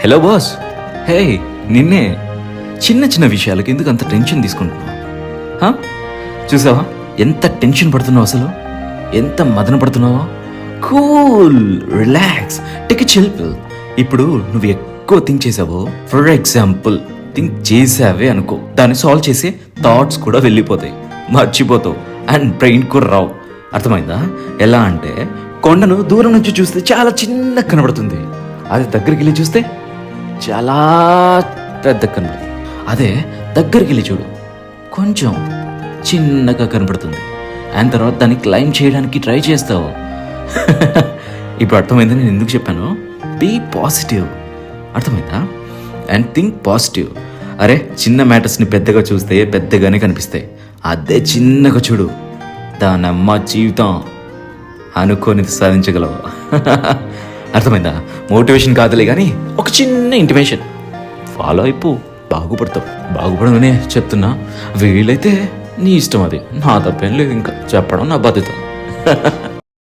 Hello boss. హే, నిన్నే. చిన్న చిన్న విషయాలకి ఎందుకు అంత టెన్షన్ తీసుకుంటున్నావు? చూసావా ఎంత టెన్షన్ పడుతున్నావు, అసలు ఎంత మదన పడుతున్నావా? Cool, relax, take a chill pill. ఇప్పుడు నువ్వు ఎక్కువ థింక్ చేసావో, ఫర్ ఎగ్జాంపుల్ థింక్ చేసావే అనుకో, దాన్ని సాల్వ్ చేసే థాట్స్ కూడా వెళ్ళిపోతాయి, మర్చిపోతావు అండ్ బ్రెయిన్ కూడా రావు. అర్థమైందా? ఎలా అంటే కొండను దూరం నుంచి చూస్తే చాలా చిన్నగా కనబడుతుంది, అది దగ్గరికి వెళ్ళి చూస్తే చాలా పెద్ద కనబడుతుంది. అదే దగ్గరికి వెళ్ళి చూడు, కొంచెం చిన్నగా కనబడుతుంది. అండ్ తర్వాత దాన్ని క్లైమ్ చేయడానికి ట్రై చేస్తావు. ఇప్పుడు అర్థమైందా నేను ఎందుకు చెప్పాను? Be positive. అర్థమైందా? And think positive. అరే, చిన్న మ్యాటర్స్ని పెద్దగా చూస్తే పెద్దగానే కనిపిస్తాయి, అదే చిన్నగా చూడు, దానమ్మ జీవితం అనుకోనిది సాధించగలవు. అర్థమైందా? మోటివేషన్ కాదులే కానీ ఒక చిన్న ఇంటిమేషన్ ఫాలో అయిపో, బాగుపడతావు. బాగుపడమనే చెప్తున్నా, వీలైతే నీ ఇష్టం, అది నా తప్పేం లేదు, ఇంకా చెప్పడం నా బాధ్యత.